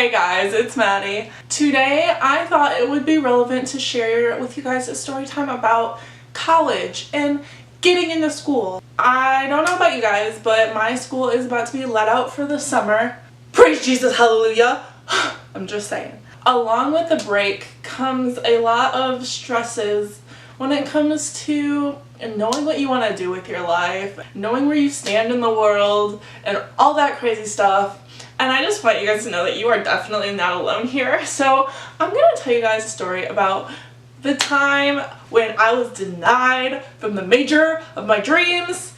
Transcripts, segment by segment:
Hey guys, it's Maddie. Today I thought it would be relevant to share with you guys a story time about college and getting into school. I don't know about you guys, but my school is about to be let out for the summer. Praise Jesus, hallelujah! I'm just saying. Along with the break comes a lot of stresses when it comes to knowing what you want to do with your life, knowing where you stand in the world, and all that crazy stuff. And I just want you guys to know that you are definitely not alone here. So I'm going to tell you guys a story about the time when I was denied from the major of my dreams.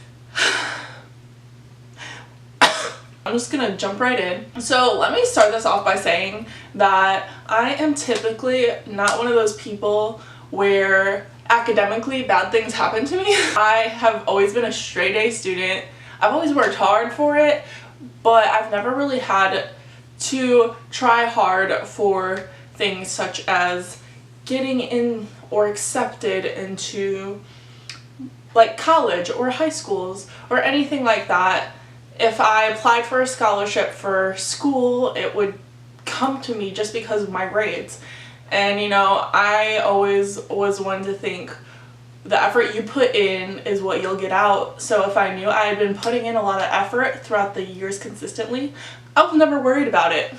I'm just going to jump right in. So let me start this off by saying that I am typically not one of those people where academically bad things happen to me. I have always been a straight A student. I've always worked hard for it, but I've never really had to try hard for things such as getting in or accepted into like college or high schools or anything like that. If I applied for a scholarship for school, it would come to me just because of my grades. And you know, I always was one to think the effort you put in is what you'll get out. So if I knew I had been putting in a lot of effort throughout the years consistently, I was never worried about it.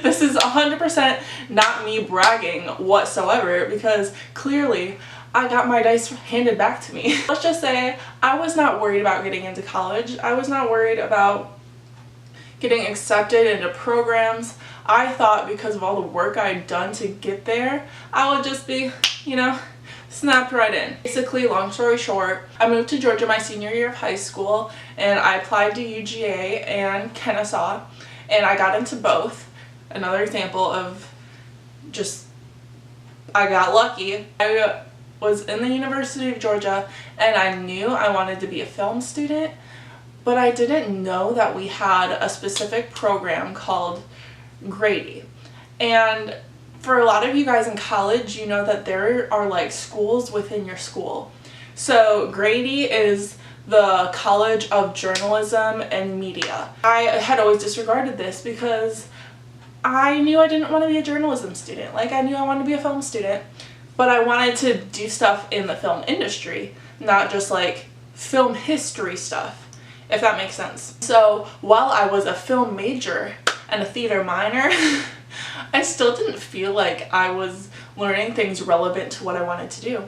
This is 100% not me bragging whatsoever, because clearly I got my dice handed back to me. Let's just say I was not worried about getting into college. I was not worried about getting accepted into programs. I thought because of all the work I'd done to get there, I would just be, you know, snapped right in. Basically, long story short, I moved to Georgia my senior year of high school, and I applied to UGA and Kennesaw, and I got into both. Another example of just, I got lucky. I was in the University of Georgia, and I knew I wanted to be a film student, but I didn't know that we had a specific program called Grady. And for a lot of you guys in college, you know that there are like schools within your school. So Grady is the College of Journalism and Media. I had always disregarded this because I knew I didn't want to be a journalism student. Like, I knew I wanted to be a film student, but I wanted to do stuff in the film industry, not just like film history stuff, if that makes sense. So while I was a film major and a theater minor, I still didn't feel like I was learning things relevant to what I wanted to do.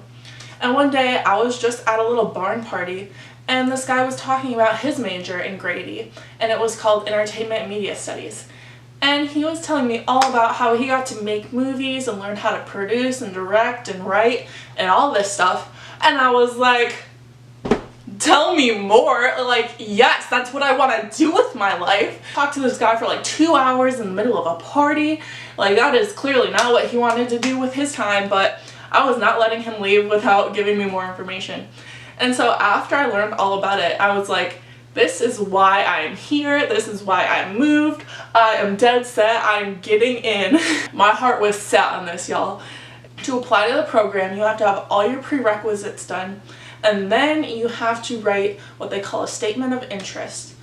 And one day I was just at a little barn party, and this guy was talking about his major in Grady, and it was called Entertainment and Media Studies. And he was telling me all about how he got to make movies and learn how to produce and direct and write and all this stuff. And I was like, tell me more. Like, yes, that's what I want to do with my life. Talked to this guy for like 2 hours in the middle of a party. Like, that is clearly not what he wanted to do with his time, but I was not letting him leave without giving me more information. And so after I learned all about it, I was like, this is why I'm here. This is why I moved. I am dead set. I'm getting in. My heart was set on this, y'all. To apply to the program, you have to have all your prerequisites done. And then you have to write what they call a statement of interest.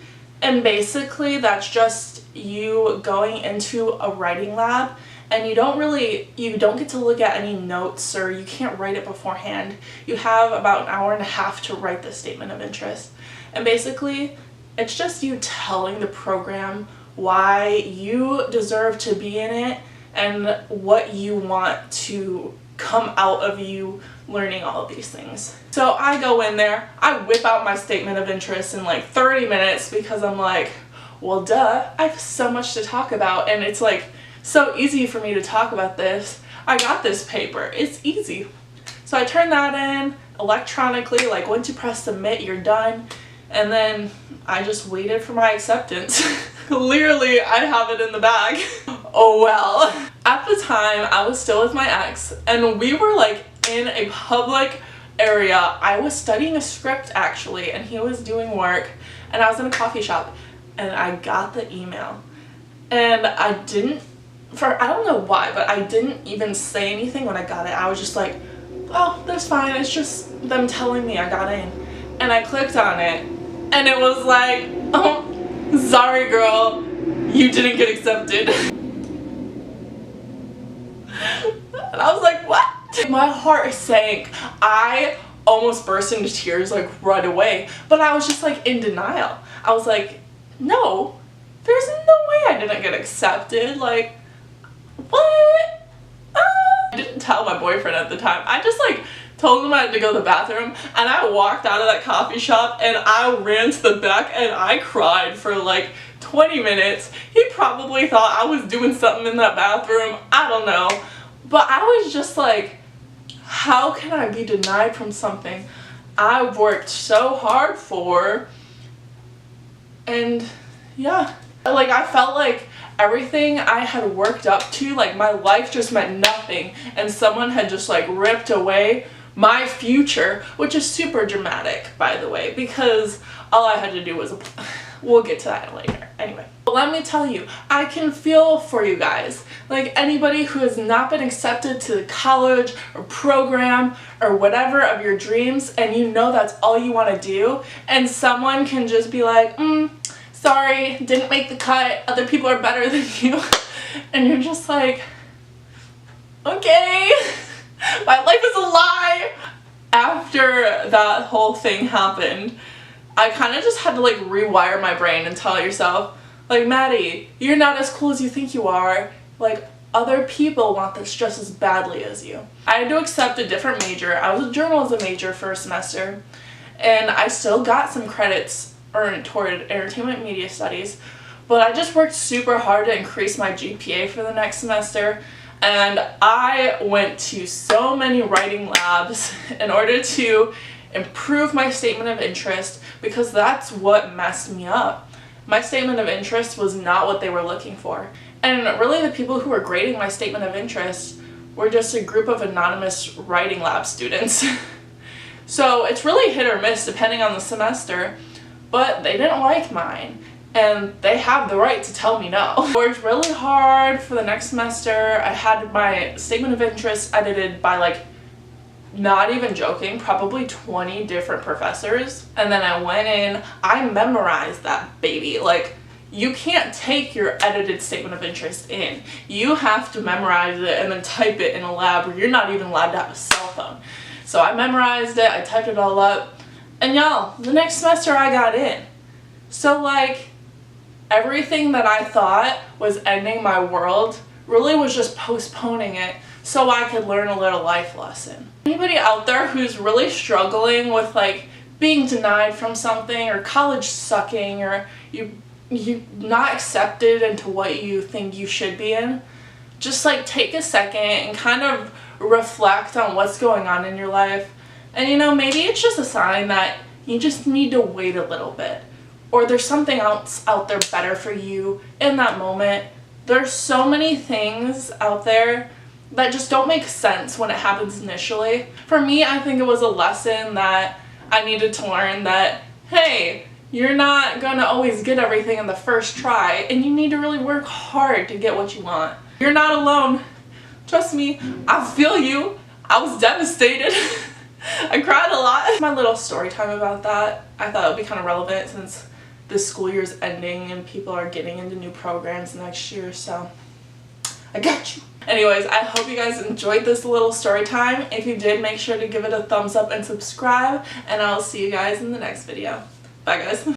And basically that's just you going into a writing lab, and you don't get to look at any notes, or you can't write it beforehand. You have about an hour and a half to write the statement of interest. And basically it's just you telling the program why you deserve to be in it and what you want to come out of you learning all of these things. So I go in there, I whip out my statement of interest in like 30 minutes because I'm like, well duh, I have so much to talk about, and it's like so easy for me to talk about this. I got this paper, it's easy. So I turn that in electronically, like once you press submit, you're done. And then I just waited for my acceptance. Clearly I have it in the bag. Oh well. At the time I was still with my ex, and we were like in a public area. I was studying a script actually, and he was doing work, and I was in a coffee shop, and I got the email. And I don't know why, but I didn't even say anything when I got it. I was just like, oh, that's fine, it's just them telling me I got in. And I clicked on it, and it was like, oh, sorry girl, you didn't get accepted. And I was like, what? My heart sank. I almost burst into tears like right away, but I was just like in denial. I was like, no, there's no way I didn't get accepted. Like, what? I didn't tell my boyfriend at the time. I just like told him I had to go to the bathroom, and I walked out of that coffee shop and I ran to the back and I cried for like 20 minutes. He probably thought I was doing something in that bathroom. I don't know. But I was just like, how can I be denied from something I've worked so hard for? And yeah, like I felt like everything I had worked up to, like my life just meant nothing, and someone had just like ripped away my future, which is super dramatic, by the way, because all I had to do was we'll get to that later. Anyway, but let me tell you, I can feel for you guys. Like anybody who has not been accepted to the college or program or whatever of your dreams, and you know that's all you want to do, and someone can just be like, sorry, didn't make the cut, other people are better than you. And you're just like, okay, my life is a lie. After that whole thing happened, I kind of just had to like rewire my brain and tell yourself, like, Maddie, you're not as cool as you think you are. Like, other people want this just as badly as you. I had to accept a different major. I was a journalism major for a semester, and I still got some credits earned toward entertainment media studies, but I just worked super hard to increase my GPA for the next semester, and I went to so many writing labs in order to improve my statement of interest, because that's what messed me up. My statement of interest was not what they were looking for. And really the people who were grading my statement of interest were just a group of anonymous writing lab students. So it's really hit or miss depending on the semester, but they didn't like mine, and they have the right to tell me no. I worked really hard for the next semester. I had my statement of interest edited by, like, not even joking, probably 20 different professors. And then I went in, I memorized that baby. Like, you can't take your edited statement of interest in. You have to memorize it and then type it in a lab where you're not even allowed to have a cell phone. So I memorized it, I typed it all up, and y'all, the next semester I got in. So like, everything that I thought was ending my world really was just postponing it so I could learn a little life lesson. Anybody out there who's really struggling with like being denied from something, or college sucking, or you not accepted into what you think you should be in, just like take a second and kind of reflect on what's going on in your life. And you know, maybe it's just a sign that you just need to wait a little bit, or there's something else out there better for you in that moment. There's so many things out there that just don't make sense when it happens initially. For me, I think it was a lesson that I needed to learn that, hey, you're not gonna always get everything in the first try, and you need to really work hard to get what you want. You're not alone. Trust me, I feel you. I was devastated. I cried a lot. My little story time about that, I thought it would be kind of relevant since this school year's ending and people are getting into new programs next year, so I got you. Anyways, I hope you guys enjoyed this little story time. If you did, make sure to give it a thumbs up and subscribe, and I'll see you guys in the next video. Bye guys.